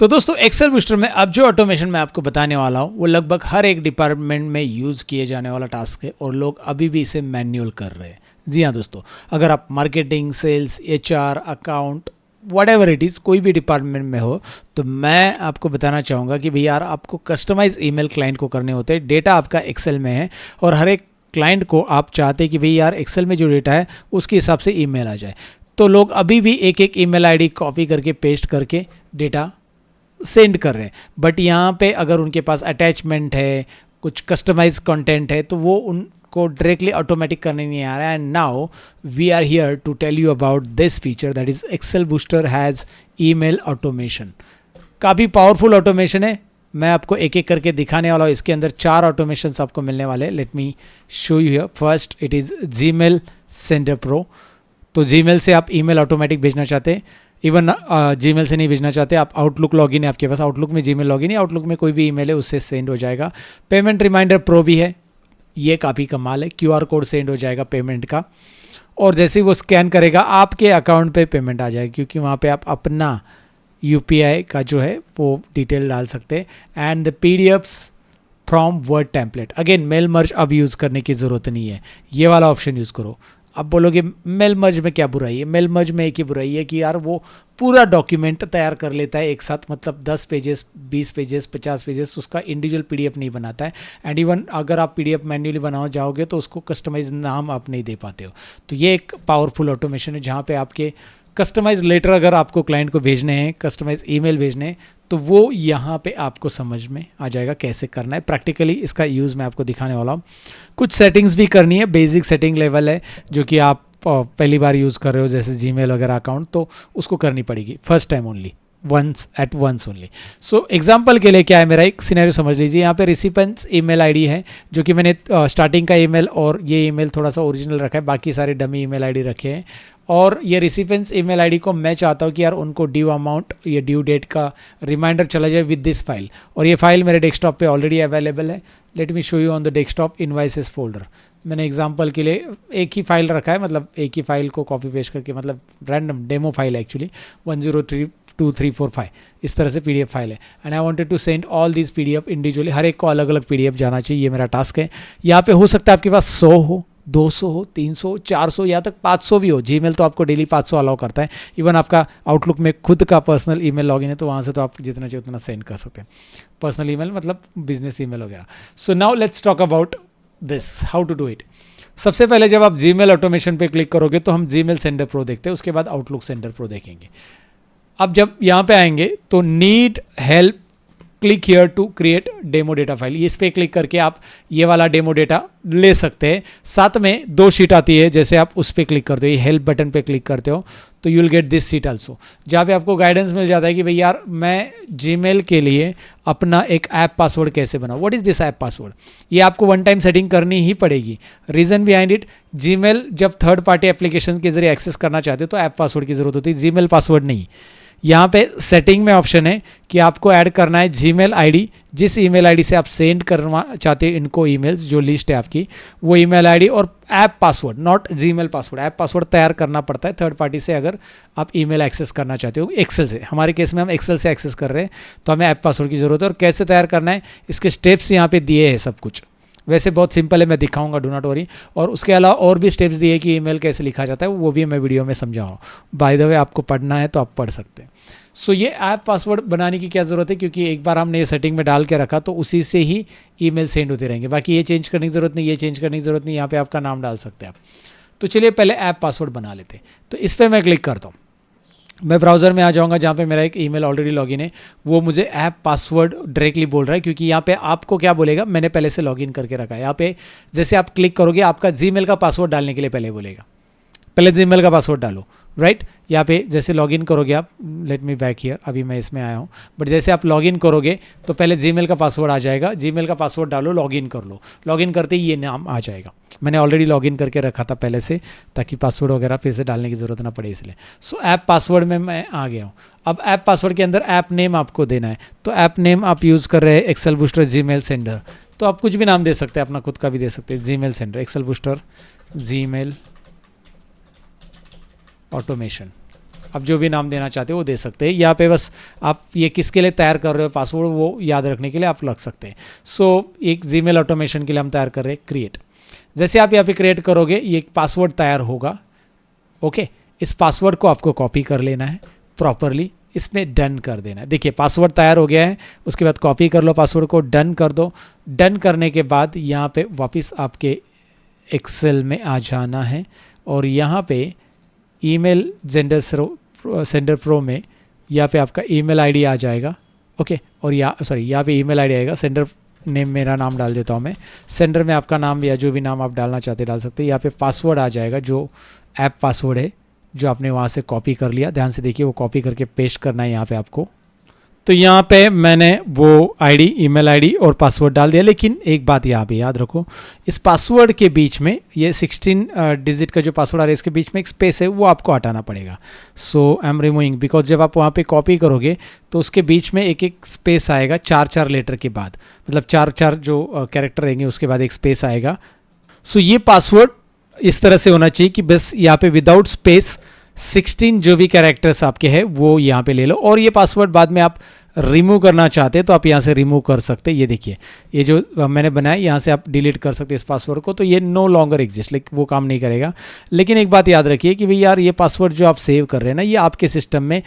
तो दोस्तों Excel booster में अब जो ऑटोमेशन मैं आपको बताने वाला हूँ वो लगभग हर एक डिपार्टमेंट में यूज़ किए जाने वाला टास्क है और लोग अभी भी इसे मैन्युअल कर रहे हैं। जी हाँ दोस्तों, अगर आप marketing, sales, HR, account, whatever it is, कोई भी डिपार्टमेंट में हो, तो मैं आपको बताना चाहूँगा कि भैया यार आपको कस्टमाइज ईमेल क्लाइंट को करने होते हैं। डेटा आपका एक्सेल में है और हर एक क्लाइंट को आप चाहते हैं कि भैया यार एक्सेल में जो डेटा है उसके हिसाब से ईमेल आ जाए। तो लोग अभी भी एक एक ईमेल आईडी कॉपी करके पेस्ट करके डेटा सेंड कर रहे हैं। बट यहाँ पे अगर उनके पास अटैचमेंट है, कुछ कस्टमाइज कंटेंट है, तो वो उनको डायरेक्टली ऑटोमेटिक करने नहीं आ रहा है। And now we are here to tell you about this feature, that is Excel booster has email automation. काफ़ी पावरफुल ऑटोमेशन है, मैं आपको एक एक करके दिखाने वाला हूँ। इसके अंदर 4 ऑटोमेशंस आपको मिलने वाले हैं। Late me show you here. First it is Gmail sender pro. तो जीमेल से आप ईमेल ऑटोमेटिक भेजना चाहते हैं, इवन जीमेल से नहीं भेजना चाहते, आप आउटलुक लॉगिन है आपके पास, आउटलुक में जीमेल लॉगिन है, आउटलुक में कोई भी ईमेल है उससे सेंड हो जाएगा। पेमेंट रिमाइंडर प्रो भी है, ये काफ़ी कमाल है। क्यूआर कोड सेंड हो जाएगा पेमेंट का, और जैसे ही वो स्कैन करेगा आपके अकाउंट पे पेमेंट आ जाएगी, क्योंकि वहाँ पे आप अपना यूपीआई का जो है वो डिटेल डाल सकते हैं। And the PDFs from Word template, again mail merge अब यूज़ करने की ज़रूरत नहीं है, ये वाला ऑप्शन यूज़ करो। अब बोलोगे मेल मर्ज में क्या बुराई है? मेल मर्ज में एक ही बुराई है कि यार वो पूरा डॉक्यूमेंट तैयार कर लेता है एक साथ, मतलब 10 पेजेस, 20 पेजेस, 50 पेजेस, उसका इंडिविजुअल पीडीएफ नहीं बनाता है। एंड इवन अगर आप पीडीएफ मैन्युअली बनाओ जाओगे तो उसको कस्टमाइज नाम आप नहीं दे पाते हो। तो ये एक पावरफुल ऑटोमेशन है जहाँ पे आपके कस्टमाइज लेटर अगर आपको क्लाइंट को भेजने हैं, कस्टमाइज ईमेल भेजने हैं, तो वो यहाँ पे आपको समझ में आ जाएगा कैसे करना है। प्रैक्टिकली इसका यूज़ मैं आपको दिखाने वाला हूँ। कुछ सेटिंग्स भी करनी है, बेसिक सेटिंग लेवल है जो कि आप पहली बार यूज़ कर रहे हो, जैसे जीमेल वगैरह अकाउंट, तो उसको करनी पड़ेगी first time only, once only. So example के लिए क्या है, मेरा एक सिनेरियो समझ लीजिए। यहाँ पे रिसिपेंट्स ईमेल आईडी है जो कि मैंने स्टार्टिंग का ईमेल और ये ईमेल थोड़ा सा ओरिजिनल रखा है, बाकी सारे डमी ईमेल आईडी रखे हैं। और ये रिसिपेंट्स ईमेल आईडी को मैं चाहता हूँ कि यार उनको ड्यू अमाउंट, ये ड्यू डेट का रिमाइंडर चला जाए विद दिस फाइल, और ये फाइल मेरे डेस्कटॉप पे ऑलरेडी अवेलेबल है। Let me show you on the desktop invoices folder. मैंने एग्जांपल के लिए एक ही फाइल रखा है, मतलब एक ही फाइल को कॉपी पेस्ट करके, मतलब रैंडम डेमो फाइल है एक्चुअली, 103234 इस तरह से पीडीएफ फाइल है। And I wanted to send all these PDF individually, हर एक को अलग अलग पीडीएफ जाना चाहिए, ये मेरा टास्क है। यहाँ पे हो सकता है आपके पास 100 हो, 200 हो, 300, 400 या तक 500 भी हो। जीमेल तो आपको डेली 500 अलाउ करता है। इवन आपका आउटलुक में खुद का पर्सनल ईमेल लॉगिन है, तो वहाँ से तो आप जितना चाहिए उतना सेंड कर सकते हैं। पर्सनल ईमेल मतलब बिजनेस ईमेल वगैरह। So now let's talk about this, how to do it. सबसे पहले जब आप जीमेल ऑटोमेशन पे क्लिक करोगे तो हम जीमेल सेंडर प्रो देखते हैं, उसके बाद आउटलुक सेंडर प्रो देखेंगे। अब जब यहाँ पे आएंगे तो need help, click here to create demo data file, इस पर क्लिक करके आप ये वाला डेमो डेटा ले सकते हैं। साथ में 2 शीट आती है, जैसे आप उस पर क्लिक करते हो, ये हेल्प बटन पे क्लिक करते हो तो you will get this sheet also, जहाँ पे आपको गाइडेंस मिल जाता है कि भाई यार मैं जीमेल के लिए अपना एक ऐप पासवर्ड कैसे बनाऊँ। What is this app password? ये आपको वन टाइम सेटिंग करनी ही पड़ेगी। रीज़न बिहाइंड इट, जीमेल जब थर्ड पार्टी एप्लीकेशन के जरिए एक्सेस करना चाहते हो तो ऐप पासवर्ड की ज़रूरत होती है, जीमेल पासवर्ड नहीं। यहाँ पे सेटिंग में ऑप्शन है कि आपको ऐड करना है जीमेल आईडी, जिस ईमेल आईडी से आप सेंड करना चाहते हैं इनको ईमेल्स, जो लिस्ट है आपकी, वो ईमेल आईडी, और app password, not Gmail password. App password तैयार करना पड़ता है थर्ड पार्टी से अगर आप ईमेल एक्सेस करना चाहते हो एक्सेल से। हमारे केस में हम एक्सेल से एक्सेस कर रहे हैं तो हमें ऐप पासवर्ड की ज़रूरत है। और कैसे तैयार करना है, इसके स्टेप्स यहाँ पे दिए हैं सब कुछ। वैसे बहुत सिंपल है, मैं दिखाऊंगा, डू नॉट वरी। और उसके अलावा और भी स्टेप्स दिए कि ईमेल कैसे लिखा जाता है, वो भी मैं वीडियो में समझाऊँ। बाय द वे आपको पढ़ना है तो आप पढ़ सकते हैं। सो ये ऐप पासवर्ड बनाने की क्या ज़रूरत है, क्योंकि एक बार हमने ये सेटिंग में डाल के रखा तो उसी से ही ईमेल सेंड होते रहेंगे। बाकी ये चेंज करने की ज़रूरत नहीं, ये चेंज करने की ज़रूरत नहीं, यहाँ पे आपका नाम डाल सकते हैं आप। तो चलिए पहले ऐप पासवर्ड बना लेते हैं। तो इस पर मैं क्लिक करता हूँ, मैं ब्राउज़र में आ जाऊँगा जहाँ पे मेरा एक ईमेल ऑलरेडी लॉगिन है, वो मुझे ऐप पासवर्ड डायरेक्टली बोल रहा है, क्योंकि यहाँ पे आपको क्या बोलेगा, मैंने पहले से लॉगिन करके रखा है। यहाँ पे जैसे आप क्लिक करोगे आपका जीमेल का पासवर्ड डालने के लिए पहले बोलेगा, पहले जीमेल का पासवर्ड डालो, राइट। यहाँ पे जैसे लॉगिन करोगे आप, लेट मी बैक हियर, अभी मैं इसमें आया हूँ, बट जैसे आप लॉगिन करोगे तो पहले जीमेल का पासवर्ड आ जाएगा, जीमेल का पासवर्ड डालो, लॉगिन कर लो। लॉगिन करते ही ये नाम आ जाएगा, मैंने ऑलरेडी लॉगिन करके रखा था पहले से, ताकि पासवर्ड वगैरह फिर से डालने की ज़रूरत ना पड़े इसलिए। सो ऐप पासवर्ड में मैं आ गया हूँ। अब ऐप पासवर्ड के अंदर ऐप नेम आपको देना है, तो ऐप नेम आप यूज़ कर रहे हैं एक्सेल बूस्टर जीमेल सेंडर, तो आप कुछ भी नाम दे सकते हैं, अपना खुद का भी दे सकते हैं। Gmail sender, Excel booster Gmail automation, आप जो भी नाम देना चाहते हो वो दे सकते हैं। यहाँ पे बस आप ये किसके लिए तैयार कर रहे हो पासवर्ड, वो याद रखने के लिए आप लग सकते हैं। सो एक जीमेल ऑटोमेशन के लिए हम तैयार कर रहे हैं क्रिएट। जैसे आप यहाँ पे क्रिएट करोगे ये एक पासवर्ड तैयार होगा। ओके, इस पासवर्ड को आपको कॉपी कर लेना है प्रॉपरली, इसमें डन कर देना है। देखिए पासवर्ड तैयार हो गया है, उसके बाद कॉपी कर लो पासवर्ड को, डन कर दो। डन करने के बाद यहाँ पे वापस आपके एक्सेल में आ जाना है और यहाँ पे ईमेल सेंडर प्रो में यहाँ पे आपका ईमेल आईडी आ जाएगा। ओके, और यहाँ पे ईमेल आईडी आएगा। सेंडर नेम मेरा नाम डाल देता हूँ मैं, सेंडर में आपका नाम या जो भी नाम आप डालना चाहते डाल सकते हैं। यहाँ पे पासवर्ड आ जाएगा जो ऐप पासवर्ड है जो आपने वहाँ से कॉपी कर लिया। ध्यान से देखिए वो कॉपी करके पेस्ट करना है यहाँ पे आपको। तो यहाँ पे मैंने वो आईडी, ईमेल आईडी और पासवर्ड डाल दिया। लेकिन एक बात यहाँ पे याद रखो, इस पासवर्ड के बीच में ये 16 डिजिट का जो पासवर्ड आ रहा है इसके बीच में एक स्पेस है, वो आपको हटाना पड़ेगा। सो आई एम रिमूविंग, बिकॉज जब आप वहाँ पे कॉपी करोगे तो उसके बीच में एक एक स्पेस आएगा 4-4 लेटर के बाद, मतलब 4-4 जो कैरेक्टर रहेंगे उसके बाद एक स्पेस आएगा। सो ये पासवर्ड इस तरह से होना चाहिए कि बस यहाँ पे विदाउट स्पेस 16 जो भी कैरेक्टर्स आपके हैं वो यहाँ पे ले लो। और ये पासवर्ड बाद में आप रिमूव करना चाहते हैं तो आप यहाँ से रिमूव कर सकते हैं। ये देखिए ये जो मैंने बनाया यहाँ से आप डिलीट कर सकते हैं इस पासवर्ड को। तो ये नो लॉन्गर एग्जिस्ट, लाइक वो काम नहीं करेगा। लेकिन एक बात याद रखिए कि भाई यार ये पासवर्ड जो आप सेव कर रहे हैं ना ये आपके सिस्टम में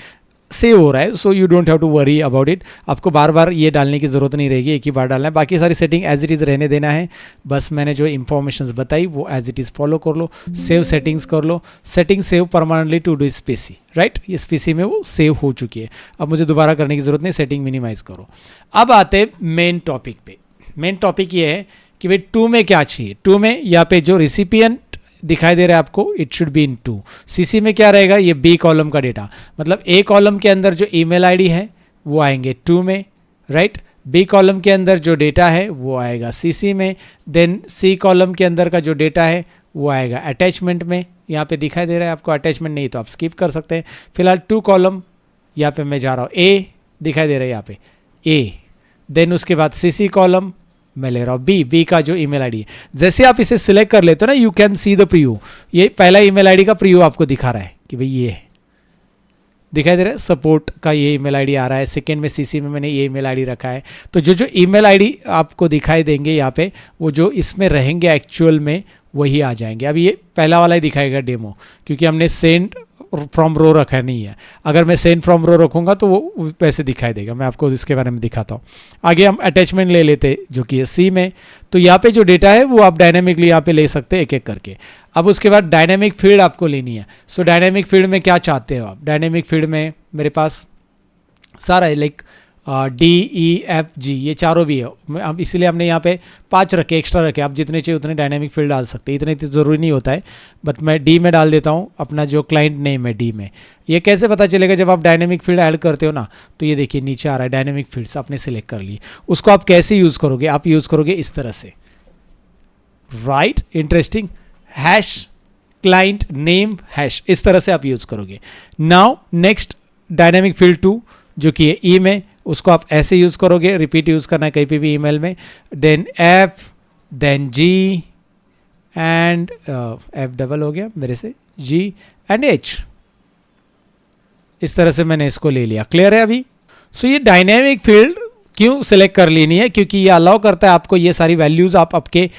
सेव हो रहा है। So you don't have to worry about it. आपको बार बार ये डालने की ज़रूरत नहीं रहेगी, एक ही बार डालना है। बाकी सारी सेटिंग एज इट इज़ रहने देना है। बस मैंने जो इंफॉर्मेशंस बताई वो एज इट इज़ फॉलो कर लो। सेव सेटिंग्स कर लो, setting save permanently to this PC, right. इस पीसी में वो सेव हो चुकी है, अब मुझे दोबारा करने की ज़रूरत नहीं। सेटिंग मिनिमाइज करो। अब आते हैं मेन टॉपिक पे। मेन टॉपिक ये है कि भाई 2 में क्या चाहिए। 2 में यहाँ पे जो रिसिपिएंट दिखाई दे रहा है आपको, it should be in 2। CC में क्या रहेगा, ये बी कॉलम का डेटा, मतलब ए कॉलम के अंदर जो ईमेल आईडी है वो आएंगे 2 में, राइट। बी कॉलम के अंदर जो डेटा है वो आएगा सीसी में। देन सी कॉलम के अंदर का जो डेटा है वो आएगा अटैचमेंट में। यहाँ पे दिखाई दे रहा है आपको, अटैचमेंट नहीं तो आप स्किप कर सकते हैं। फिलहाल 2 कॉलम यहाँ पे मैं जा रहा हूँ, ए दिखाई दे रहा है यहाँ पे ए। देन उसके बाद सीसी कॉलम मैं ले रहा हूँ बी का जो ईमेल आईडी है। जैसे आप इसे सिलेक्ट कर लेते हो ना, you can see the preview. ये पहला ईमेल आईडी का प्रीव्यू आपको दिखा रहा है कि भाई ये है, दिखाई दे रहा है। सपोर्ट का ये ईमेल आईडी आ रहा है। सेकंड में सीसी में मैंने ये ईमेल आईडी रखा है। तो जो ईमेल आईडी आपको दिखाई देंगे यहाँ पे, वो जो इसमें रहेंगे एक्चुअल में वही आ जाएंगे। अब ये पहला वाला ही दिखाएगा डेमो, क्योंकि हमने सेंड फ्रॉम रो रखा नहीं है। अगर मैं सेंड फ्रॉम रो रखूँगा तो वो वैसे दिखाई देगा। मैं आपको इसके बारे में दिखाता हूँ। आगे हम अटैचमेंट ले लेते जो कि है सी में। तो यहाँ पे जो डेटा है वो आप डायनेमिकली यहाँ पे ले सकते हैं एक एक करके। अब उसके बाद डायनेमिक फील्ड आपको लेनी है। सो डायनेमिक फील्ड में क्या चाहते हो आप। डायनेमिक फील्ड में मेरे पास सारा है, like D E F G, ये चारों भी है। अब इसीलिए हमने यहाँ पे 5 रखे, एक्स्ट्रा रखे। आप जितने चाहिए उतने डायनेमिक फील्ड डाल सकते हैं, इतने तो ज़रूरी नहीं होता है। बट मैं डी में डाल देता हूँ अपना जो क्लाइंट नेम है डी में। ये कैसे पता चलेगा, जब आप डायनेमिक फील्ड ऐड करते हो ना, तो ये देखिए नीचे आ रहा है डायनेमिक फील्ड्स, आपने सिलेक्ट कर ली। उसको आप कैसे यूज़ करोगे, आप यूज़ करोगे इस तरह से, right. Interesting, hash client name hash, इस तरह से आप यूज़ करोगे। नाउ नेक्स्ट डायनेमिक फील्ड 2 जो कि है ई में, उसको आप ऐसे यूज़ करोगे। रिपीट यूज़ करना है कहीं पे भी ईमेल में। Then F, then G and F double हो गया मेरे से, जी एंड एच। इस तरह से मैंने इसको ले लिया। क्लियर है अभी। सो ये डायनेमिक फील्ड क्यों सिलेक्ट कर लेनी है, क्योंकि ये अलाउ करता है आपको ये सारी वैल्यूज़ आप आपके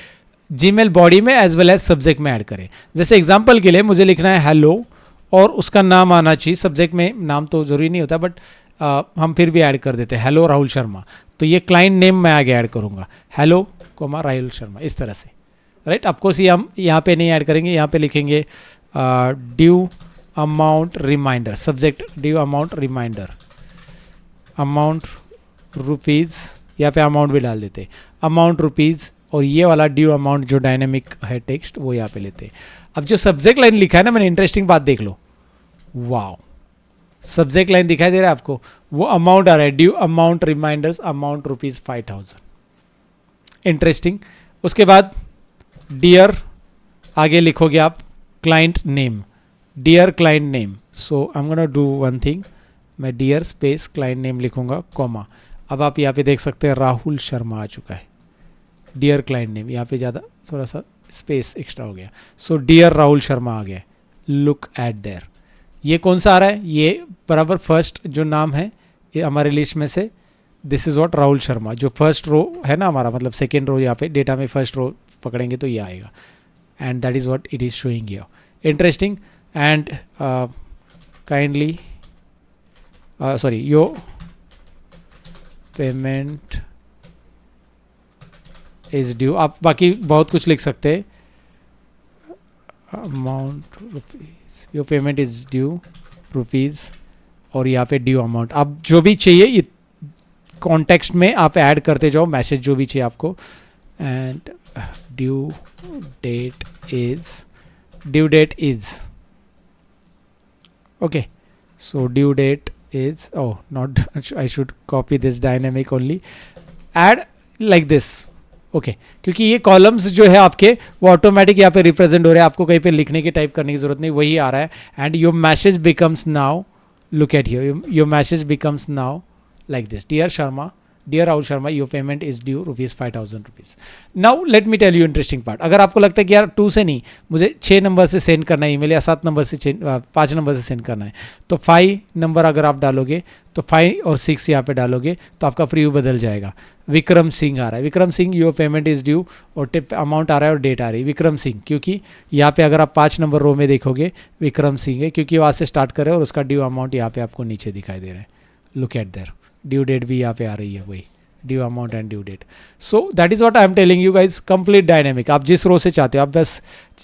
जीमेल बॉडी में एज वेल एज सब्जेक्ट में ऐड करें। जैसे एग्जांपल के लिए मुझे लिखना है हेलो और उसका नाम आना चाहिए। सब्जेक्ट में नाम तो ज़रूरी नहीं होता, बट हम फिर भी ऐड कर देते हैं हेलो राहुल शर्मा। तो ये क्लाइंट नेम मैं आगे ऐड करूँगा, हेलो कोमा राहुल शर्मा, इस तरह से, राइट। ऑफकोर्स ये हम यहाँ पे नहीं ऐड करेंगे, यहाँ पे लिखेंगे due amount reminder, subject due amount reminder, amount rupees, यहाँ पे अमाउंट भी डाल देते, अमाउंट रुपीज़। और ये वाला ड्यू अमाउंट जो डायनेमिक है टेक्स्ट वो यहाँ पे लेते। अब जो सब्जेक्ट लाइन लिखा है ना, मैंने इंटरेस्टिंग बात देख लो, वाओ, सब्जेक्ट लाइन दिखाई दे रहा है आपको, वो अमाउंट आ रहा है, due amount reminders amount rupees 5000। Interesting. उसके बाद डियर, आगे लिखोगे आप client name, dear client name. So I am gonna do one thing, मैं डियर स्पेस क्लाइंट नेम लिखूंगा कॉमा। अब आप यहाँ पे देख सकते हैं राहुल शर्मा आ चुका है, डियर क्लाइंट नेम। यहाँ पे ज़्यादा थोड़ा सा स्पेस एक्स्ट्रा हो गया। सो डियर राहुल शर्मा आ गया, लुक एट देयर। ये कौन सा आ रहा है, ये बराबर फर्स्ट जो नाम है ये हमारे लिस्ट में से, this is what Rahul Sharma, जो फर्स्ट रो है ना हमारा, मतलब सेकेंड रो यहाँ पे डेटा में फर्स्ट रो पकड़ेंगे तो ये आएगा, and that is what it is showing here. Interesting. And kindly sorry, your payment is due, आप बाकी बहुत कुछ लिख सकते हैं, amount rupees, your payment is due rupees, और यहाँ पे ड्यू अमाउंट, आप जो भी चाहिए कॉन्टेक्स्ट में आप ऐड करते जाओ, मैसेज जो भी चाहिए आपको। And due date is okay, so due date is, oh not I should copy this dynamic only, add like this, okay क्योंकि ये कॉलम्स जो है आपके वो ऑटोमेटिक यहाँ पे रिप्रेजेंट हो रहे हैं, आपको कहीं पे लिखने की टाइप करने की जरूरत नहीं, वही आ रहा है। And your message becomes now, look at here, your message becomes now like this, dear Sharma, dear Rahul Sharma, your payment is due ₹5,000। now let me tell you interesting part, अगर आपको लगता है कि यार 2 से नहीं, मुझे 6 नंबर से सेंड करना है ईमेल, या 7 नंबर से 5 नंबर से सेंड करना है, तो 5 नंबर अगर आप डालोगे तो 5 और 6 यहाँ पे डालोगे तो आपका प्रीव्यू बदल जाएगा। विक्रम सिंह आ रहा है, Vikram Singh your payment is due, और टिप अमाउंट आ रहा है और डेट आ रही है विक्रम सिंह, क्योंकि यहाँ पे अगर आप 5 नंबर रो में देखोगे विक्रम सिंह है, क्योंकि वहाँ से स्टार्ट करे और उसका ड्यू अमाउंट यहाँ पे आपको नीचे दिखाई दे रहा है। Look at there, due date भी यहाँ पे आ रही है, वही due amount and due date. So that is what I am telling you guys, complete dynamic. आप जिस रो से चाहते हो, आप बस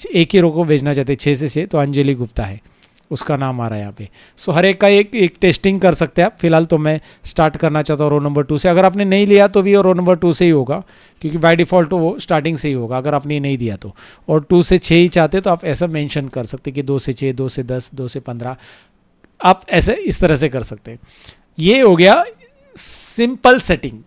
एक ही रो को भेजना चाहते हैं 6 से 6, तो अंजलि गुप्ता है उसका नाम आ रहा है यहाँ पे। सो हर एक का एक टेस्टिंग कर सकते हैं आप। फिलहाल तो मैं स्टार्ट करना चाहता हूँ रो नंबर 2 से, अगर आपने नहीं लिया तो भी रो नंबर 2 से ही होगा, क्योंकि बाय डिफ़ॉल्ट तो वो स्टार्टिंग से ही होगा अगर आपने नहीं दिया तो। और 2 से 6 ही चाहते तो आप ऐसा मेंशन कर सकते कि 2 से 6, 2 से 10, 2 से 15, आप ऐसे इस तरह से कर सकते हैं। ये हो गया सिंपल सेटिंग।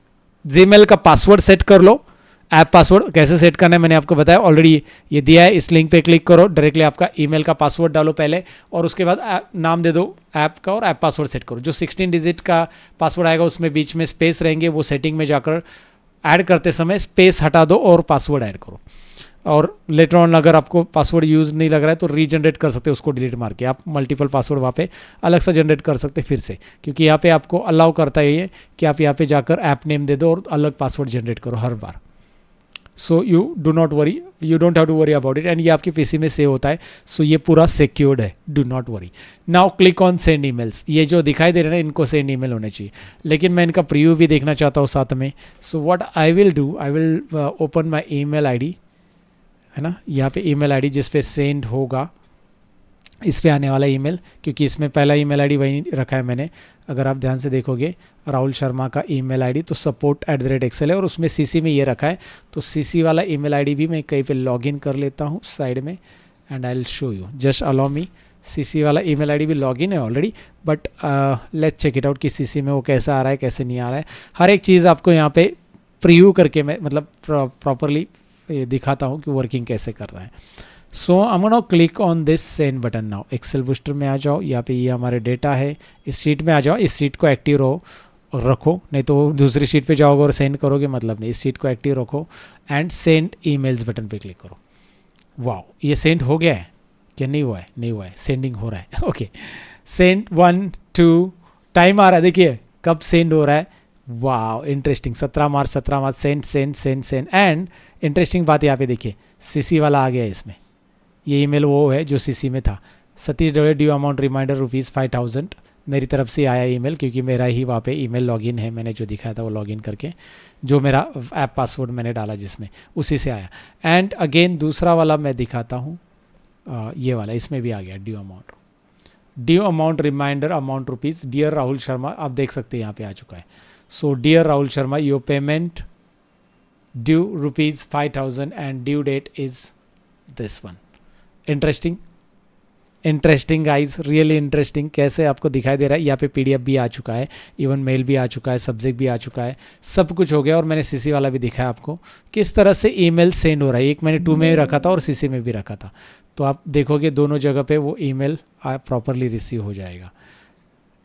जीमेल का पासवर्ड सेट कर लो। ऐप पासवर्ड कैसे सेट करना है मैंने आपको बताया ऑलरेडी, ये दिया है, इस लिंक पे क्लिक करो, डायरेक्टली आपका ईमेल का पासवर्ड डालो पहले, और उसके बाद नाम दे दो ऐप का और ऐप पासवर्ड सेट करो। जो 16 डिजिट का पासवर्ड आएगा उसमें बीच में स्पेस रहेंगे, वो सेटिंग में जाकर ऐड करते समय स्पेस हटा दो और पासवर्ड ऐड करो। और लेटर ऑन अगर आपको पासवर्ड यूज़ नहीं लग रहा है तो रीजनरेट कर सकते हो, उसको डिलीट मार के आप मल्टीपल पासवर्ड वहाँ पे अलग सा जनरेट कर सकते फिर से, क्योंकि यहाँ पे आपको अलाउ करता है ये कि आप यहाँ पे जाकर ऐप नेम दे दो और अलग पासवर्ड जनरेट करो हर बार। So you do not worry, you don't have to worry about it, and ये आपके पीसी में सेव होता है। सो ये पूरा सिक्योर्ड है, do not worry. Now click on send emails, ये जो दिखाई दे रहे हैं इनको सेंड ईमेल होने चाहिए, लेकिन मैं इनका प्रीव्यू भी देखना चाहता हूँ साथ में। So what I will do, I will open my email ID, है ना, यहाँ पे ईमेल आईडी जिस पे सेंड होगा, इस पे आने वाला ईमेल, क्योंकि इसमें पहला ईमेल आईडी वही रखा है मैंने। अगर आप ध्यान से देखोगे राहुल शर्मा का ईमेल आईडी तो support@excel है, और उसमें सीसी में ये रखा है। तो सीसी वाला ईमेल आईडी भी मैं कहीं पे लॉगिन कर लेता हूँ साइड में, and I will show you, just allow me. CC वाला ईमेल आईडी भी लॉगिन है already, but let's check it out कि सीसी में वो कैसा आ रहा है कैसे नहीं आ रहा है। हर एक चीज़ आपको यहाँ पे प्रीव्यू करके मैं मतलब प्रॉपरली दिखाता हूँ कि वर्किंग कैसे कर रहा है। So I am gonna click on this send button now. Excel booster में आ जाओ, यहाँ पे ये हमारे डेटा है, इस शीट में आ जाओ, इस शीट को एक्टिव रखो, नहीं तो दूसरी शीट पे जाओगे और सेंड करोगे मतलब नहीं, इस शीट को एक्टिव रखो एंड सेंड ईमेल्स बटन पे क्लिक करो। वाओ, ये सेंड हो गया है क्या? नहीं हुआ है, नहीं हुआ है, सेंडिंग हो रहा है। ओके, सेंड 1 2 टाइम आ रहा है, देखिए कब सेंड हो रहा है। Wow, interesting, 17 March send send send send. And interesting बात यहाँ पे देखिए, सीसी वाला आ गया है इसमें, ये ईमेल वो है जो सीसी में था। सतीश डोरे ड्यू अमाउंट रिमाइंडर ₹5,000 मेरी तरफ से आया ईमेल, क्योंकि मेरा ही वहाँ पे ईमेल लॉगिन है, मैंने जो दिखाया था वो लॉगिन करके, जो मेरा ऐप पासवर्ड मैंने डाला जिसमें, उसी से आया। एंड अगेन दूसरा वाला मैं दिखाता हूँ, ये वाला, इसमें भी आ गया due amount reminder amount rupees, dear Rahul Sharma, आप देख सकते हैं यहाँ पे आ चुका है। So dear Rahul Sharma, your payment due ₹5,000 and due date is this one. Interesting guys, really interesting. कैसे आपको दिखाई दे रहा है, यहाँ पे पीडीएफ भी आ चुका है, इवन मेल भी आ चुका है, सब्जेक्ट भी आ चुका है, सब कुछ हो गया। और मैंने सीसी वाला भी दिखाया आपको किस तरह से ईमेल सेंड हो रहा है। एक मैंने 2 में रखा था और सीसी में भी रखा था, तो आप देखोगे दोनों जगह पे वो ईमेल प्रॉपरली रिसीव हो जाएगा।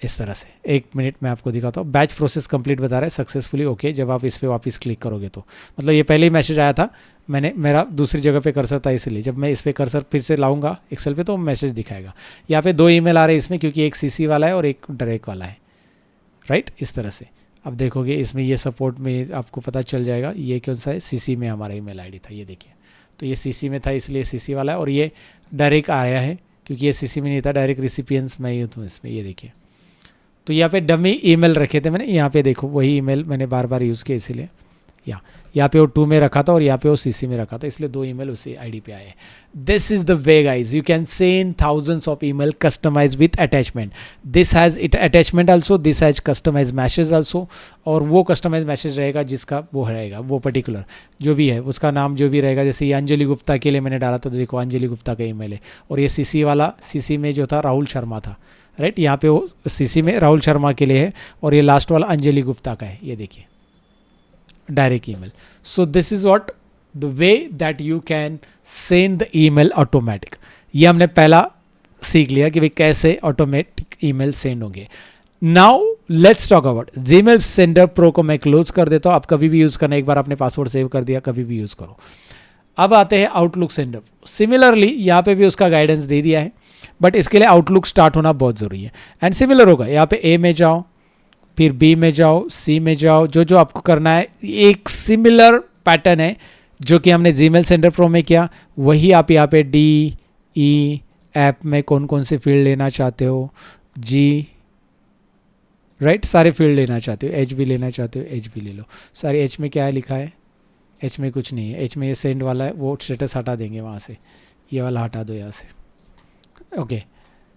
इस तरह से। 1 मिनट में आपको दिखाता हूँ। बैच प्रोसेस कंप्लीट बता रहा है सक्सेसफुली ओके। जब आप इस पर वापस क्लिक करोगे तो मतलब ये पहले ही मैसेज आया था, मेरा दूसरी जगह पे कर्सर था इसलिए जब मैं इस पर कर्सर फिर से लाऊंगा एक्सेल पे तो मैसेज दिखाएगा। यहाँ पे 2 ईमेल आ रहे हैं इसमें, क्योंकि एक सीसी वाला है और एक डायरेक्ट वाला है, राइट। इस तरह से अब देखोगे इसमें ये सपोर्ट में आपको पता चल जाएगा ये कौन सा है। सीसी में हमारा ईमेल आईडी था, ये देखिए, तो ये सीसी में था इसलिए सीसी वाला है, और ये डायरेक्ट आया है क्योंकि ये सीसी में नहीं था, डायरेक्ट रिसिपियंस मैं ही हूँ इसमें, ये देखिए। तो यहाँ पे डमी ईमेल रखे थे मैंने, यहाँ पे देखो वही ईमेल मैंने बार बार यूज़ किया इसीलिए। यहाँ पे वो 2 में रखा था और यहाँ पे वो सीसी में रखा था, इसलिए 2 ईमेल उसी आईडी पे आए। This is the way guys, you can send thousands of email customize with attachment. This has it attachment also, this has customize message also. और वो कस्टमाइज मैसेज रहेगा जिसका वो रहेगा, वो पर्टिकुलर जो भी है उसका नाम जो भी रहेगा। जैसे ये अंजलि गुप्ता के लिए मैंने डाला था, तो देखो अंजलि गुप्ता का ईमेल है। और ये सीसी वाला, सीसी में जो था राहुल शर्मा था, राइट। यहाँ पे वो सीसी में राहुल शर्मा के लिए है, और ये लास्ट वाला अंजलि गुप्ता का है, ये देखिए, direct email. So this is what the way that you can send the email automatic. ये हमने पहला सीख लिया कि भाई कैसे ऑटोमेटिक ईमेल सेंड होंगे। Now let's talk about Gmail sender pro को मैं क्लोज कर देता हूँ। आप कभी भी यूज़ करना, एक बार आपने पासवर्ड सेव कर दिया, कभी भी यूज़ करो। अब आते हैं आउटलुक सेंडर। सिमिलरली यहाँ पे भी उसका गाइडेंस दे दिया है, बट इसके लिए आउटलुक स्टार्ट होना बहुत ज़रूरी है। एंड सिमिलर होगा, यहाँ पे ए में जाओ, फिर बी में जाओ, सी में जाओ, जो जो आपको करना है। एक सिमिलर पैटर्न है जो कि हमने जीमेल सेंडर प्रो में किया, वही आप यहाँ पे डी ई ऐप में कौन कौन से फील्ड लेना चाहते हो, जी, राइट, सारे फील्ड लेना चाहते हो, एच भी लेना चाहते हो, एच भी ले लो। सारे एच में क्या है लिखा है, एच में कुछ नहीं है। एच में ये सेंड वाला है, वो स्टेटस हटा देंगे वहाँ से, ये वाला हटा दो यहाँ से, ओके।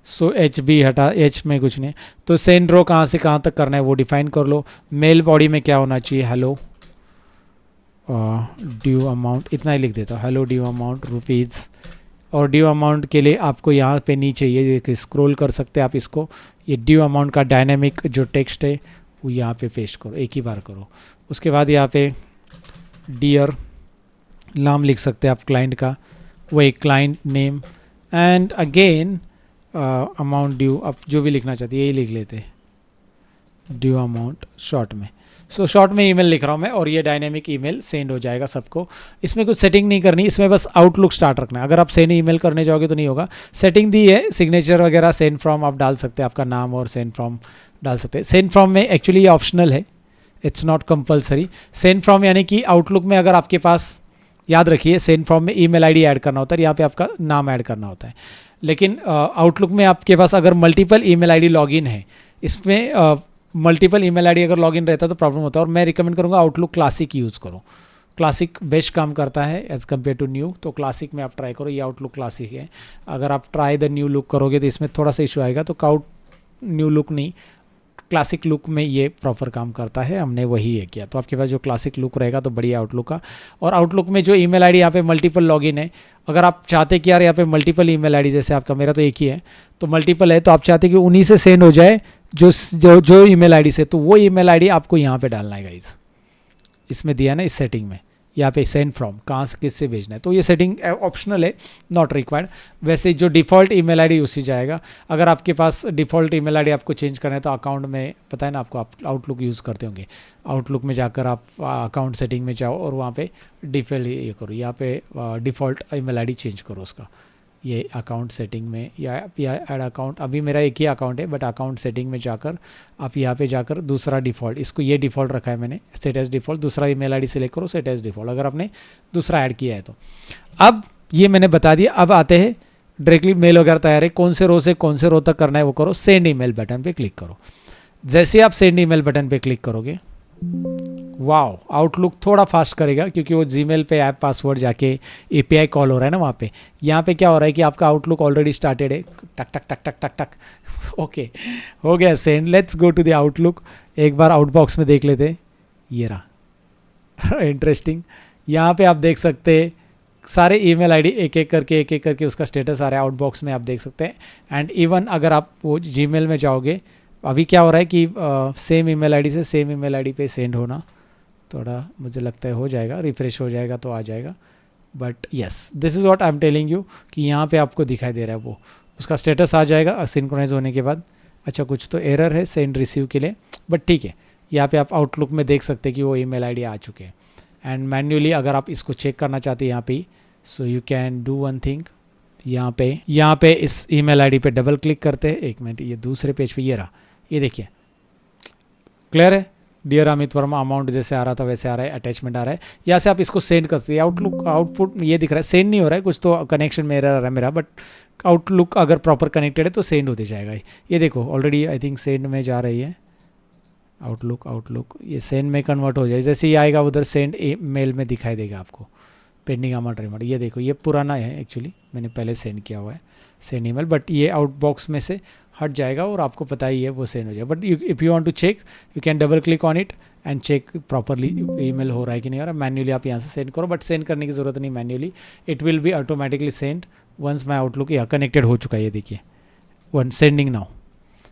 सो एच भी हटा, एच में कुछ नहीं। तो सेंड रो कहाँ से कहाँ तक करना है वो डिफाइन कर लो। मेल बॉडी में क्या होना चाहिए, हेलो ड्यू अमाउंट, इतना ही लिख देता हूँ, हेलो ड्यू अमाउंट रुपीज़। और ड्यू अमाउंट के लिए आपको यहाँ पे नीचे ये स्क्रॉल कर सकते हैं आप इसको, ये ड्यू अमाउंट का डायनेमिक जो टेक्स्ट है वो यहाँ पे पेस्ट करो, एक ही बार करो। उसके बाद यहाँ पे डियर नाम लिख सकते हैं आप क्लाइंट का, वो एक client name, and again amount due, आप जो भी लिखना चाहते हैं यही लिख लेते हैं, ड्यू अमाउंट शॉर्ट में। सो शॉर्ट में ईमेल लिख रहा हूँ मैं, और ये डायनेमिक ईमेल सेंड हो जाएगा सबको। इसमें कुछ सेटिंग नहीं करनी, इसमें बस आउटलुक स्टार्ट रखना है। अगर आप सेंड ईमेल करने जाओगे तो नहीं होगा। सेटिंग दी है, सिग्नेचर वगैरह, सेंड फ्रॉम आप डाल सकते हैं, आपका नाम और सेंड फ्रॉम डाल सकते हैं। सेंड फ्रॉम में एक्चुअली ये ऑप्शनल है, it's not compulsory. Send from यानी कि आउटलुक में अगर आपके पास, याद रखिए सेंड फ्रॉम में ईमेल आईडी ऐड करना होता है, यहाँ पे आपका नाम ऐड करना होता है। लेकिन आउटलुक में आपके पास अगर मल्टीपल ईमेल आईडी लॉगिन है, इसमें मल्टीपल ईमेल आईडी अगर लॉगिन रहता है तो प्रॉब्लम होता है। और मैं रिकमेंड करूँगा आउटलुक क्लासिक यूज़ करो, क्लासिक बेस्ट काम करता है एज़ कम्पेयर टू न्यू। तो क्लासिक में आप ट्राई करो, ये आउटलुक क्लासिक है। अगर आप ट्राई द न्यू लुक करोगे तो इसमें थोड़ा सा इशू आएगा, तो काउट न्यू लुक नहीं, क्लासिक लुक में ये प्रॉपर काम करता है, हमने वही है किया। तो आपके पास जो क्लासिक लुक रहेगा तो बढ़िया आउटलुक का। और आउटलुक में जो ईमेल आईडी यहाँ पे मल्टीपल लॉगिन है, अगर आप चाहते कि यार यहाँ पे मल्टीपल ईमेल आईडी, जैसे आपका, मेरा तो एक ही है, तो मल्टीपल है, तो आप चाहते कि उन्हीं से सेंड हो जाए जो ईमेल आईडी से, तो वो ईमेल आईडी आपको यहाँ पे डालना है गाइस। इसमें दिया ना इस सेटिंग में, यहाँ पे सेंड फ्रॉम कहाँ से किससे भेजना है, तो ये सेटिंग ऑप्शनल है, नॉट रिक्वायर्ड। वैसे जो डिफ़ॉल्ट ईमेल आईडी उसी जाएगा। अगर आपके पास डिफ़ॉल्ट ईमेल आईडी आपको चेंज करना है तो अकाउंट में, पता है ना आपको, आप आउटलुक यूज़ करते होंगे, आउटलुक में जाकर आप अकाउंट सेटिंग में जाओ और वहाँ पे डिफ़ॉल्ट ये करो, यहाँ पे डिफ़ॉल्ट ईमेल आईडी चेंज करो उसका, ये अकाउंट सेटिंग में, या ऐड अकाउंट, अभी मेरा एक ही अकाउंट है, बट अकाउंट सेटिंग में जाकर आप यहाँ पे जाकर दूसरा डिफ़ॉल्ट, इसको ये डिफ़ॉल्ट रखा है मैंने, सेट एज डिफ़ॉल्ट, दूसरा ईमेल आईडी सेलेक्ट करो, सेट एज डिफ़ॉल्ट, अगर आपने दूसरा ऐड किया है तो। अब ये मैंने बता दिया। अब आते हैं डायरेक्टली मेल वगैरह तैयार है, कौन से रो से कौन से रो तक करना है वो करो। सेंड ईमेल बटन पे क्लिक करो। जैसे आप सेंड ईमेल बटन पे क्लिक करोगे, वाओ, आउटलुक थोड़ा फास्ट करेगा क्योंकि वो जीमेल पे ऐप पासवर्ड जाके एपीआई कॉल हो रहा है ना वहाँ पे। यहाँ पे क्या हो रहा है कि आपका आउटलुक ऑलरेडी स्टार्टेड है, टक टक टक टक टक टक, ओके हो गया send. Let's go to the Outlook, एक बार आउटबॉक्स में देख लेते, ये रहा इंटरेस्टिंग। यहाँ पे आप देख सकते हैं सारे ईमेल आईडी एक एक करके उसका स्टेटस आ रहा है, आउटबॉक्स में आप देख सकते हैं। एंड इवन अगर आप वो जीमेल में जाओगे, अभी क्या हो रहा है कि सेम ईमेल आईडी से सेम ईमेल आईडी पे सेंड होना थोड़ा मुझे लगता है हो जाएगा, रिफ्रेश हो जाएगा तो आ जाएगा। But yes, this is what I am telling you कि यहाँ पे आपको दिखाई दे रहा है वो उसका स्टेटस आ जाएगा सिंक्रोनाइज होने के बाद। अच्छा कुछ तो एरर है सेंड रिसीव के लिए, बट ठीक है, यहाँ पे आप आउटलुक में देख सकते हैं कि वो ईमेल आईडी आ चुके हैं। एंड मैन्युअली अगर आप इसको चेक करना चाहते हैं यहाँ पे, सो you can do one thing, यहाँ पे इस ईमेल आईडी पे डबल क्लिक करते हैं। एक मिनट, ये दूसरे पेज पे ये रहा, ये देखिए क्लियर है, डियर अमित वर्मा अमाउंट जैसे आ रहा था वैसे आ रहा है, अटैचमेंट आ रहा है। यहाँ से आप इसको सेंड कर सकते हैं। आउटलुक आउटपुट ये दिख रहा है, सेंड नहीं हो रहा है, कुछ तो कनेक्शन में एरर आ रहा है मेरा, बट आउटलुक अगर प्रॉपर कनेक्टेड है तो सेंड होते जाएगा। ये देखो ऑलरेडी आई थिंक सेंड में जा रही है आउटलुक, ये सेंड में कन्वर्ट हो जाए, जैसे ही आएगा उधर सेंड मेल में दिखाई देगा आपको पेंडिंग अमाउंट रिमाइंडर। ये देखो ये पुराना है, एक्चुअली मैंने पहले सेंड किया हुआ है सेंड ईमेल, बट ये आउट बॉक्स में से हट जाएगा और आपको पता ही है वो सेंड हो जाएगा। But if you want to check you can double click on it and check properly email हो रहा है कि नहीं हो रहा है। मैन्युअली आप यहाँ से सेंड करो, बट सेंड करने की ज़रूरत नहीं manually, it will be automatically send once my Outlook यहाँ कनेक्टेड हो चुका है। ये देखिए one sending now,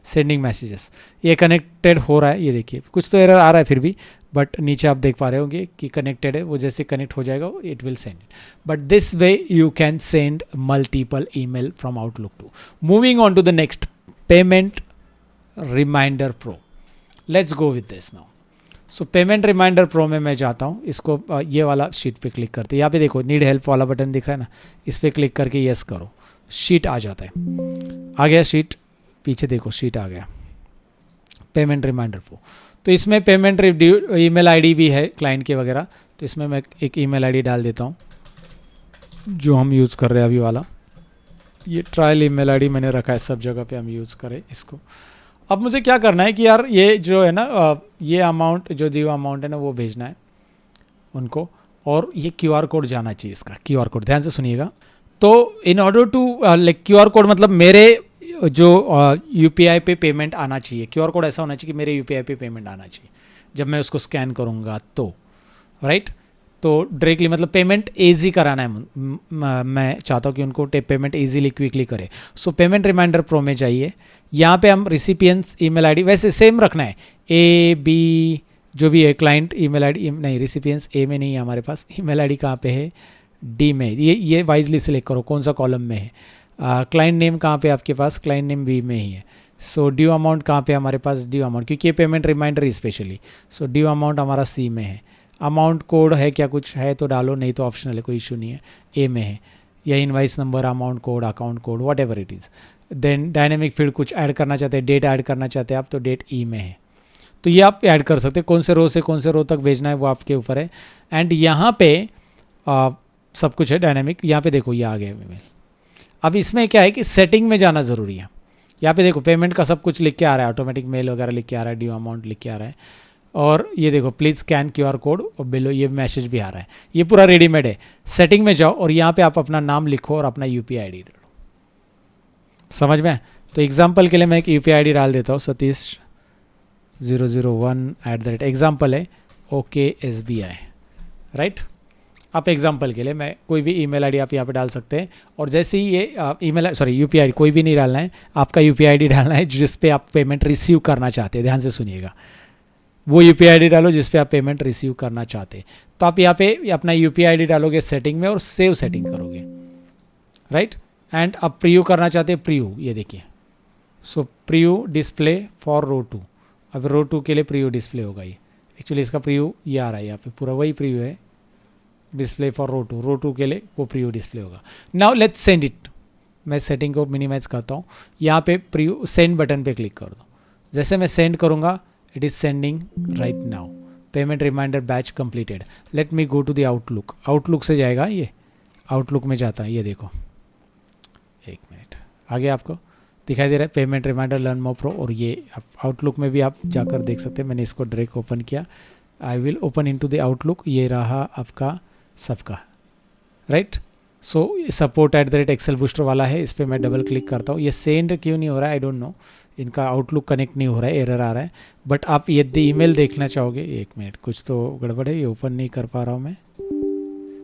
sending messages, ये कनेक्टेड हो रहा है। ये देखिए कुछ तो एरर आ रहा है फिर भी, बट नीचे आप देख पा रहे होंगे कि कनेक्टेड है, वो जैसे कनेक्ट हो जाएगा it will send. But this way you can send multiple email from Outlook to. Moving on to the next, payment reminder pro. Let's go with this now. So payment reminder pro में मैं जाता हूँ, इसको ये वाला sheet पे click करते हैं। यहाँ पे देखो नीड हेल्प वाला बटन दिख रहा है ना, इस पर क्लिक करके यस करो, शीट आ जाता है। आ गया शीट, पीछे देखो शीट आ गया पेमेंट रिमाइंडर प्रो। तो इसमें पेमेंट ईमेल आईडी भी है क्लाइंट के वगैरह, तो इसमें मैं एक ईमेल आईडी डाल देता हूँ जो हम यूज़ कर रहे हैं अभी वाला। ये ट्रायल ईमेल आईडी मैंने रखा है, सब जगह पे हम यूज़ करें इसको। अब मुझे क्या करना है कि यार ये जो है ना ये अमाउंट जो ड्यू अमाउंट है ना वो भेजना है उनको, और ये क्यूआर कोड जाना चाहिए इसका, क्यूआर कोड ध्यान से सुनिएगा। तो in order to like QR code मतलब मेरे जो यूपीआई पे पेमेंट आना चाहिए, क्यूआर कोड ऐसा होना चाहिए कि मेरे यूपीआई पे पेमेंट आना चाहिए जब मैं उसको स्कैन करूँगा तो, राइट। तो डायरेक्टली मतलब पेमेंट ईजी कराना है, मैं चाहता हूँ कि उनको पेमेंट ईजीली क्विकली करे। सो पेमेंट रिमाइंडर प्रो में जाइए, यहाँ पे हम रिसिपियंट्स ईमेल आईडी वैसे सेम रखना है, ए बी जो भी है क्लाइंट ईमेल आईडी नहीं, रिसिपियंट्स ए में नहीं है हमारे पास, ईमेल आईडी कहाँ पे है डी में, ये वाइजली सिलेक्ट करो कौन सा कॉलम में है। क्लाइंट नेम कहाँ पे आपके पास, क्लाइंट नेम बी में ही है। सो ड्यू अमाउंट कहाँ पे हमारे पास, ड्यू अमाउंट, क्योंकि ये payment reminder specially, so due amount हमारा सी में है। अमाउंट कोड है क्या, कुछ है तो डालो, नहीं तो ऑप्शनल है, कोई इशू नहीं है, ए में है, या invoice number, amount code, account code, whatever it is. Then dynamic field कुछ ऐड करना चाहते हैं, डेट ऐड करना चाहते हैं आप, तो डेट ई में है, तो ये आप ऐड कर सकते हैं। कौन से रो से कौन से रो तक भेजना है वो आपके ऊपर है। एंड यहाँ पे सब कुछ है डायनेमिक, यहाँ पे देखो ये आ गया ईमेल। अब इसमें क्या है कि सेटिंग में जाना ज़रूरी है। यहाँ पे देखो पेमेंट का सब कुछ लिख के आ रहा है, ऑटोमेटिक मेल वगैरह लिख के आ रहा है, ड्यू अमाउंट लिख के आ रहा है, और ये देखो प्लीज़ स्कैन क्यूआर कोड, और बिलो ये मैसेज भी आ रहा है, ये पूरा रेडीमेड है। सेटिंग में जाओ और यहाँ पे आप अपना नाम लिखो और अपना यूपीआई आईडी डालो, समझ में। तो एग्जांपल के लिए मैं एक यूपीआई आईडी डाल देता हूँ, Satish001 एग्जाम्पल है OKSBI, राइट। आप एग्जांपल के लिए मैं कोई भी ईमेल आईडी आप यहाँ पे डाल सकते हैं, और जैसे ही ये यूपीआई आईडी कोई भी नहीं डालना है, आपका यूपीआई आईडी डालना है जिस पे आप पेमेंट रिसीव करना चाहते हैं, ध्यान से सुनिएगा, वो यूपीआई आईडी डालो जिस पे आप पेमेंट रिसीव करना चाहते हैं। तो आप यहाँ पे अपना यूपीआई आईडी डालोगे सेटिंग में और सेव सेटिंग करोगे, राइट। एंड आप प्रीव्यू करना चाहते हैं, प्रीव्यू, ये देखिए, सो प्रीव्यू डिस्प्ले फॉर रो 2, अब रो 2 के लिए प्रीव्यू डिस्प्ले होगा। ये एक्चुअली इसका प्रीव्यू ये आ रहा है, यहाँ पे पूरा वही प्रीव्यू है, डिस्प्ले फॉर रो 2 के लिए वो प्रीव्यू डिस्प्ले होगा। नाउ लेट्स सेंड इट, मैं सेटिंग को मिनिमाइज करता हूँ, यहाँ पे प्रीव्यू सेंड बटन पे क्लिक कर दो। जैसे मैं सेंड करूँगा it is sending right now, payment reminder batch completed. Let me go to the Outlook, Outlook से जाएगा ये, आउटलुक में जाता है, ये देखो एक मिनट आगे आपको दिखाई दे रहा है payment reminder learn more pro, और ये आउटलुक में भी आप जाकर देख सकते हैं। मैंने इसको डायरेक्ट ओपन किया, I will open into the outlook, ये रहा आपका सबका, राइट। सो सपोर्ट @excel booster वाला है, इस पर मैं डबल क्लिक करता हूँ। ये सेंड क्यों नहीं हो रहा है आई डोंट नो, इनका आउटलुक कनेक्ट नहीं हो रहा है, एरर आ रहा है। बट आप यदि ईमेल देखना चाहोगे, एक मिनट कुछ तो गड़बड़ है, ये ओपन नहीं कर पा रहा हूँ मैं,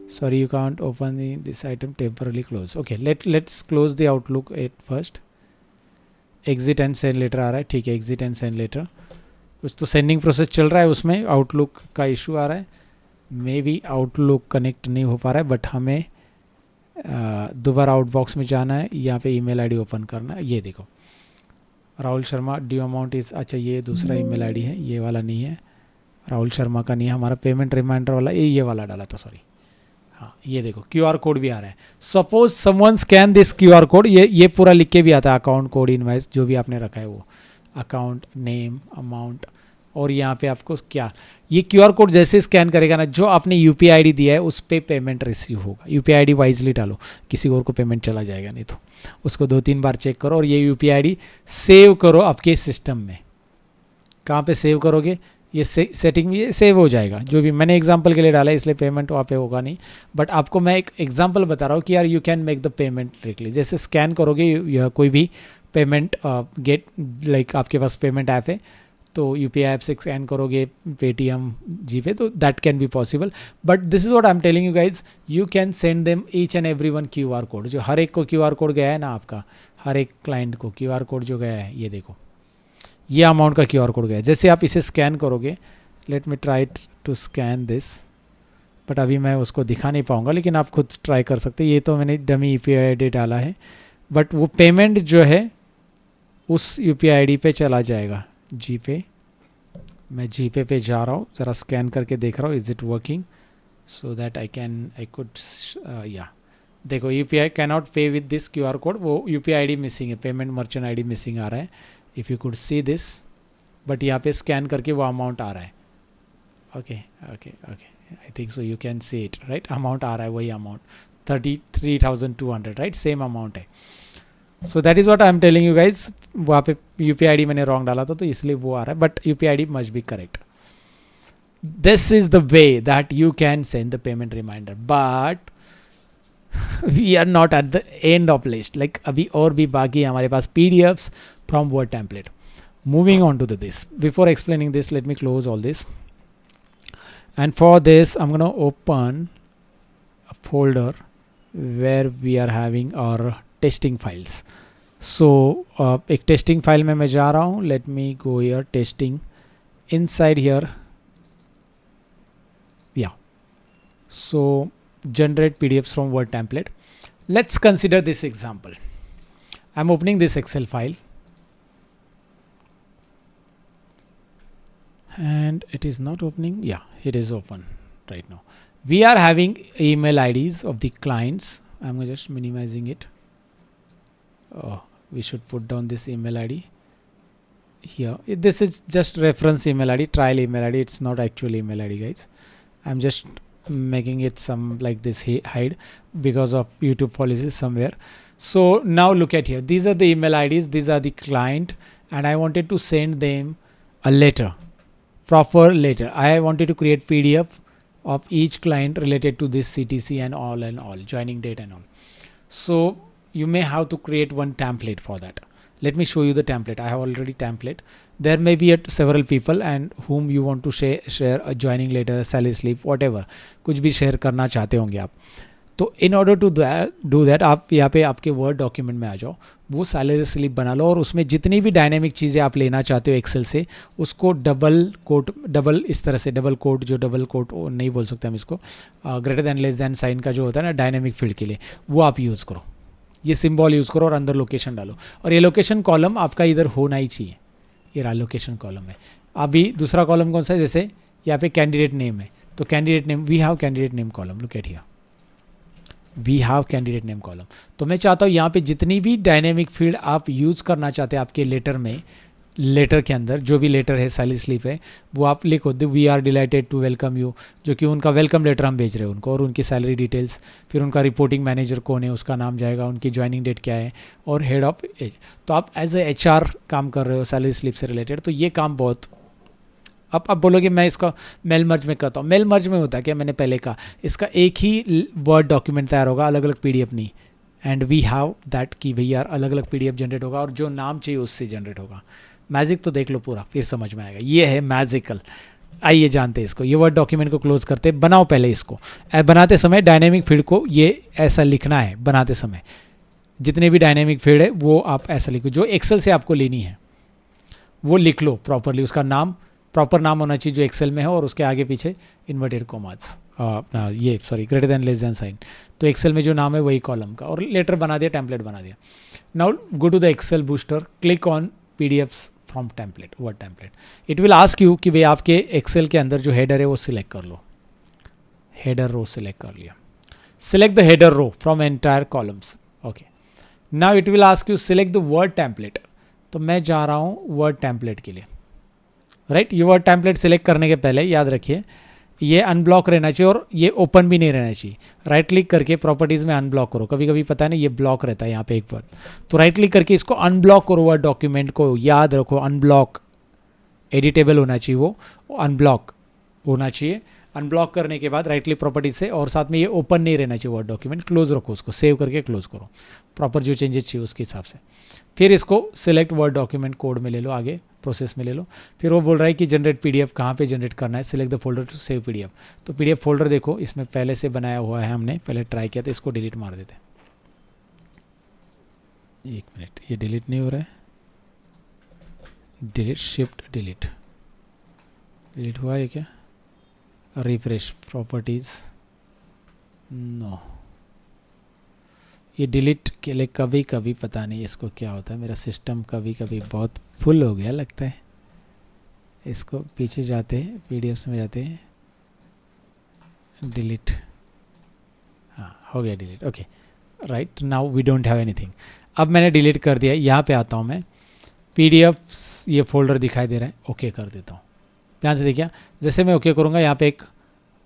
sorry you can't open this item temporarily close, okay let's close the Outlook at first. Exit and send later आ रहा है, ठीक है, एग्जिट एंड सेंड लेटर, कुछ तो सेंडिंग प्रोसेस चल रहा है, उसमें आउटलुक का इशू आ रहा है, मे बी आउटलुक कनेक्ट नहीं हो पा रहा है। बट हमें दोबारा आउटबॉक्स में जाना है, यहाँ पे ईमेल आईडी ओपन करना है, ये देखो Rahul Sharma due amount is, अच्छा ये दूसरा ईमेल आईडी है, ये वाला नहीं है, राहुल शर्मा का नहीं है, हमारा पेमेंट रिमाइंडर वाला ये वाला डाला था, सॉरी। हाँ ये देखो क्यूआर कोड भी आ रहा है। Suppose someone scan this QR code, ये पूरा लिख के भी आता है, अकाउंट कोड, इनवाइस जो भी आपने रखा है वो, अकाउंट नेम, अमाउंट, और यहाँ पे आपको क्या, ये क्यूआर कोड जैसे स्कैन करेगा ना, जो आपने यूपीआई आईडी दिया है उस पर पेमेंट रिसीव होगा। यूपीआई आईडी वाइजली डालो, किसी और को पेमेंट चला जाएगा नहीं तो उसको 2-3 बार चेक करो, और ये यूपीआई आईडी सेव करो आपके सिस्टम में। कहाँ पे सेव करोगे, ये सेटिंग में ये सेव हो जाएगा। जो भी मैंने एग्जांपल के लिए डाला है इसलिए पेमेंट वहाँ पे होगा नहीं, बट आपको मैं एक एग्जांपल बता रहा हूँ कि यार you can make the payment directly. जैसे स्कैन करोगे या कोई भी पेमेंट गेट, लाइक आपके पास पेमेंट ऐप है तो यूपीआई ऐप से स्कैन करोगे, पेटीएम, जीपे, तो that can be possible. But this is what I am telling you guys, you can send them each and every one QR code. जो हर एक को QR code गया है ना आपका, हर एक क्लाइंट को क्यूआर कोड जो गया है, ये देखो ये अमाउंट का क्यूआर कोड गया है। जैसे आप इसे स्कैन करोगे, let me try to scan this, but अभी मैं उसको दिखा नहीं पाऊंगा, लेकिन आप खुद ट्राई कर सकते हैं। ये तो मैंने डमी यूपीआई आईडी डाला है, बट वो पेमेंट जो है उस यूपीआई आईडी पे चला जाएगा, जीपे। मैं जीपे पे जा रहा हूँ, ज़रा स्कैन करके देख रहा हूँ is it working, so that I could या देखो UPI can not pay with this QR code, वो यूपीआई आईडी मिसिंग है, पेमेंट मर्चेंट आईडी मिसिंग आ रहा है, if you could see this, but यहाँ पे स्कैन करके वो अमाउंट आ रहा है। Okay okay okay, I think so you can see it right, amount आ रहा है वही अमाउंट 33,200 राइट, सेम अमाउंट है। सो that is what I am telling you guys. वहाँ पे यूपीआई आईडी मैंने रॉन्ग डाला था तो इसलिए वो आ रहा है, but UPI ID must be correct. This is the way that you can send the payment reminder, but we are not at the end of list, like अभी और भी बाकी है हमारे पास PDFs from Word template. Moving on to this, before explaining this, let me close all this, and for this I'm going to open a folder where we are having our testing files. So एक testing file में मैं जा रहा हूँ, let me go here, testing, inside here, yeah, so generate PDFs from Word template. Let's consider this example. I'm opening this Excel file and it is not opening. Yeah, it is open right now. We are having email IDs of the clients. I'm just minimizing it. Oh, we should put down this email ID here. This is just reference email ID, trial email ID. It's not actual email ID, guys. I'm just making it some like this hide because of YouTube policies somewhere. So now look at here. These are the email IDs. These are the client, and I wanted to send them a letter, proper letter. I wanted to create PDF of each client related to this CTC and all, joining date and all. So you may have to create one template for that. Let me show you the template. I have already template. There may be several people and whom you want to share a joining letter, salary slip, whatever, कुछ भी share करना चाहते होंगे आप. तो in order to do that आप यहाँ पे आपके वर्ड डॉक्यूमेंट में आ जाओ, वो सैलरी स्लिप बना लो और उसमें जितनी भी डायनेमिक चीज़ें आप लेना चाहते हो एक्सेल से, उसको डबल इस तरह से डबल कोट नहीं बोल सकते हम इसको, greater than less than sign का जो होता है ना डायनेमिक फील्ड के लिए, वो आप यूज़ करो. ये सिंबल यूज़ करो और अंदर लोकेशन डालो. और ये लोकेशन कॉलम आपका इधर होना ही चाहिए. ये रहा लोकेशन कॉलम है. अभी दूसरा कॉलम कौन सा है, जैसे यहाँ पे कैंडिडेट नेम है, तो candidate name, we have candidate name column. Look at here, we have candidate name column. तो मैं चाहता हूँ यहाँ पे जितनी भी डायनेमिक फील्ड आप यूज़ करना चाहते हैं आपके लेटर में, लेटर के अंदर जो भी लेटर है, सैलरी स्लिप है, वो आप लिखो we are delighted to welcome you, जो कि उनका वेलकम लेटर हम भेज रहे हैं उनको, और उनकी सैलरी डिटेल्स, फिर उनका रिपोर्टिंग मैनेजर कौन है उसका नाम जाएगा, उनकी ज्वाइनिंग डेट क्या है, और हेड ऑफ एज. तो आप एज ए HR काम कर रहे हो सैलरी स्लिप से रिलेटेड, तो ये काम बहुत. अब बोलोगे मैं इसका मेल मर्ज में करता हूँ. मेल मर्ज में होता है क्या, मैंने पहले कहा, इसका एक ही वर्ड डॉक्यूमेंट तैयार होगा, अलग अलग PDF नहीं. एंड वी हैव दैट कि भैया अलग अलग PDF जनरेट होगा और जो नाम चाहिए उससे जनरेट होगा. मैजिक तो देख लो पूरा, फिर समझ में आएगा. ये है मैजिकल. आइए जानते हैं इसको. ये वर्ड डॉक्यूमेंट को क्लोज करते, बनाओ पहले इसको. बनाते समय डायनेमिक फील्ड को ये ऐसा लिखना है. बनाते समय जितने भी डायनेमिक फील्ड है वो आप ऐसा लिखो, जो एक्सेल से आपको लेनी है वो लिख लो प्रॉपरली. उसका नाम, प्रॉपर नाम होना चाहिए जो एक्सेल में है, और उसके आगे पीछे इन्वर्टेड कॉमास, अपना ये sorry greater than less than sign. तो एक्सेल में जो नाम है वही कॉलम का, और लेटर बना दिया, टेम्पलेट बना दिया. Now go to the Excel booster, click on PDFs from template, word template. It will ask you कि भाई आपके एक्सेल के अंदर जो हेडर है वो सिलेक्ट कर लो. हेडर रो सिलेक्ट कर लिया. Select the header row from entire columns. Okay, now it will ask you select the word template. तो मैं जा रहा हूँ वर्ड टेम्पलेट के लिए. राइट, ये वर्ड टेम्पलेट सिलेक्ट करने के पहले याद रखिए ये अनब्लॉक रहना चाहिए और ये ओपन भी नहीं रहना चाहिए. राइट क्लिक करके प्रॉपर्टीज़ में अनब्लॉक करो. कभी कभी पता नहीं ये ब्लॉक रहता है यहाँ पे एक बार. तो राइट क्लिक करके इसको अनब्लॉक करो. वर्ड डॉक्यूमेंट को याद रखो अनब्लॉक, एडिटेबल होना चाहिए, वो अनब्लॉक होना चाहिए. अनब्लॉक करने के बाद राइट क्लिक प्रॉपर्टीज से, और साथ में ये ओपन नहीं रहना चाहिए वर्ड डॉक्यूमेंट. क्लोज रखो उसको, सेव करके क्लोज करो. प्रॉपर जो चेंजेस चाहिए उसके हिसाब से. फिर इसको सिलेक्ट वर्ड डॉक्यूमेंट कोड में ले लो, आगे प्रोसेस में ले लो. फिर वो बोल रहा है कि जनरेट पीडीएफ कहाँ पे जनरेट करना है. Select the folder to save PDF. तो पीडीएफ फोल्डर देखो इसमें पहले से बनाया हुआ है, हमने पहले ट्राई किया था. इसको डिलीट मार देते हैं. एक मिनट, ये डिलीट नहीं हो रहा है. Delete, shift delete. डिलीट हुआ है क्या? Refresh properties, no. ये डिलीट के लिए कभी कभी पता नहीं इसको क्या होता है. मेरा सिस्टम कभी कभी बहुत फुल हो गया लगता है. इसको पीछे जाते हैं, पीडीएफ में जाते हैं, डिलीट. हाँ, हो गया delete. Okay, right, now we don't have anything. अब मैंने डिलीट कर दिया. यहाँ पे आता हूँ मैं, पीडीएफ ये फोल्डर दिखाई दे रहा है. ओके कर देता हूँ. ध्यान से देखिए, जैसे मैं ओके करूँगा यहाँ पे एक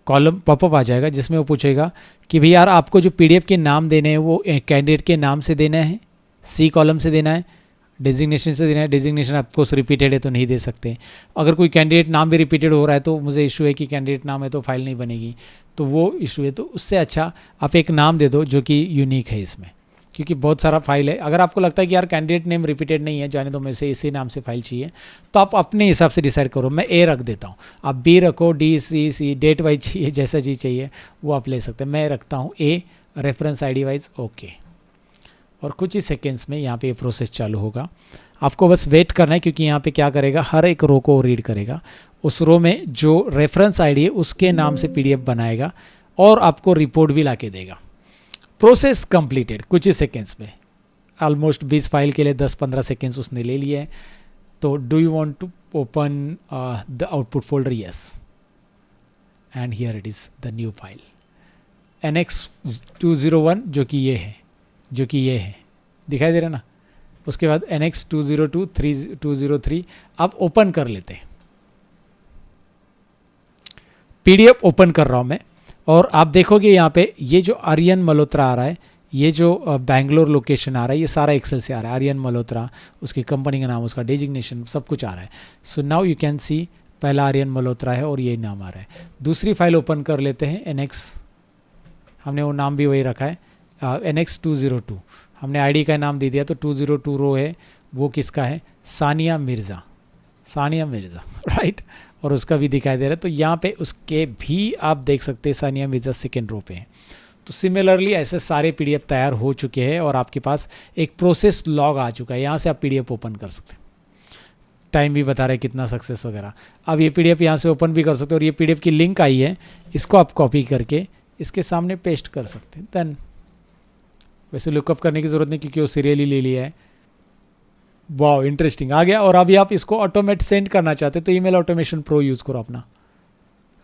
कॉलम पॉपअप आ जाएगा जिसमें वो पूछेगा कि भाई यार आपको जो पीडीएफ के नाम देने हैं वो कैंडिडेट के नाम से देना है, सी कॉलम से देना है, डेजिग्नेशन से देना है. डेजिग्नेशन आपको रिपीटेड है तो नहीं दे सकते. अगर कोई कैंडिडेट नाम भी रिपीटेड हो रहा है तो मुझे इशू है कि कैंडिडेट नाम है तो फाइल नहीं बनेगी, तो वो इशू है. तो उससे अच्छा आप एक नाम दे दो जो कि यूनिक है इसमें, क्योंकि बहुत सारा फाइल है. अगर आपको लगता है कि यार कैंडिडेट नेम रिपीटेड नहीं है, जाने दो, मैं से इसी नाम से फाइल चाहिए, तो आप अपने हिसाब से डिसाइड करो. मैं ए रख देता हूँ, आप बी रखो, डी सी सी, डेट वाइज चाहिए, जैसा चीज़ चाहिए वो आप ले सकते हैं. मैं रखता हूँ ए, रेफरेंस आईडी वाइज. ओके, और कुछ ही सेकेंड्स में यहाँ पे ये प्रोसेस चालू होगा. आपको बस वेट करना है, क्योंकि यहाँ पे क्या करेगा, हर एक रो को रीड करेगा. उस रो में जो रेफरेंस आईडी है उसके नाम से पीडीएफ बनाएगा और आपको रिपोर्ट भी ला के देगा. प्रोसेस कंप्लीटेड कुछ ही सेकेंड्स में. ऑलमोस्ट 20 फाइल के लिए 10-15 सेकेंड्स उसने ले लिए हैं. तो do you want to open the output folder? Yes, and here it is the new file NX201 जो कि ये है, दिखाई दे रहा ना. उसके बाद NX202, 203. अब ओपन कर लेते हैं. पीडीएफ ओपन कर रहा हूँ मैं, और आप देखोगे यहाँ पे ये जो आर्यन मल्होत्रा आ रहा है, ये जो बैंगलोर लोकेशन आ रहा है, ये सारा एक्सेल से आ रहा है. आर्यन मल्होत्रा, उसकी कंपनी का नाम, उसका डेजिग्नेशन, सब कुछ आ रहा है. सो नाउ यू कैन सी, पहला आर्यन मल्होत्रा है और ये नाम आ रहा है. दूसरी फाइल ओपन कर लेते हैं. NX, हमने वो नाम भी वही रखा है, NX202. हमने आईडी का नाम दे दिया, तो 202 रो है, वो किसका है? सानिया मिर्ज़ा. राइट, और उसका भी दिखाई दे रहा है. तो यहाँ पे उसके भी आप देख सकते हैं सानिया मिर्ज़ा सेकेंड रो पे हैं. तो सिमिलरली ऐसे सारे पीडीएफ तैयार हो चुके हैं और आपके पास एक प्रोसेस लॉग आ चुका है. यहाँ से आप पीडीएफ ओपन कर सकते हैं. टाइम भी बता रहा है कितना सक्सेस वगैरह. अब ये पीडीएफ यहाँ से ओपन भी कर सकते हैं, और ये पीडीएफ की लिंक आई है, इसको आप कॉपी करके इसके सामने पेस्ट कर सकते हैं. देन वैसे लुकअप करने की ज़रूरत नहीं, क्योंकि वो सीरियली ले लिया है. वाह, इंटरेस्टिंग आ गया. और अभी आप इसको ऑटोमेट सेंड करना चाहते तो ईमेल ऑटोमेशन प्रो यूज़ करो अपना.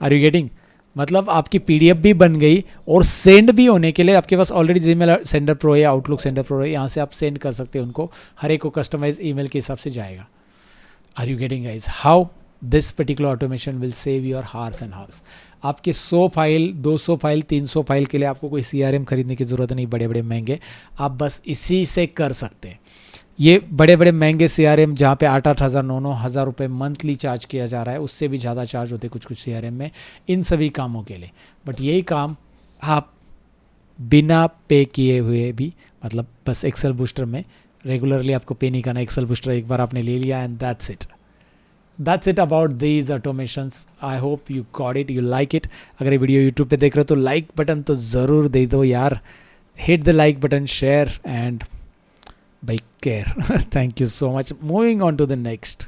Are you getting? मतलब आपकी पीडीएफ भी बन गई और सेंड भी होने के लिए आपके पास ऑलरेडी जीमेल सेंडर प्रो है, आउटलुक सेंडर प्रो है. यहाँ से आप सेंड कर सकते हैं उनको, हर एक को कस्टमाइज ईमेल के हिसाब से जाएगा. Are you getting guys how this particular automation will save your hours and hours. आपके 100 फाइल, 200 फाइल, 300 फाइल के लिए आपको कोई CRM खरीदने की ज़रूरत नहीं, बड़े बड़े महंगे. आप बस इसी से कर सकते हैं. ये बड़े बड़े महंगे CRM जहाँ पे 8-8 हज़ार, 9-9 हज़ार रुपये मंथली चार्ज किया जा रहा है, उससे भी ज़्यादा चार्ज होते कुछ CRM में इन सभी कामों के लिए. बट यही काम आप बिना पे किए हुए भी, मतलब बस एक्सेल बूस्टर में रेगुलरली आपको पे नहीं करना. एक्सेल बूस्टर एक बार आपने ले लिया and that's it about these automations. I hope you got it, you like it. अगर ये वीडियो यूट्यूब पे देख रहे हो तो लाइक बटन तो ज़रूर दे दो यार. Hit the like button, share and by care. Thank you so much. Moving on to the next.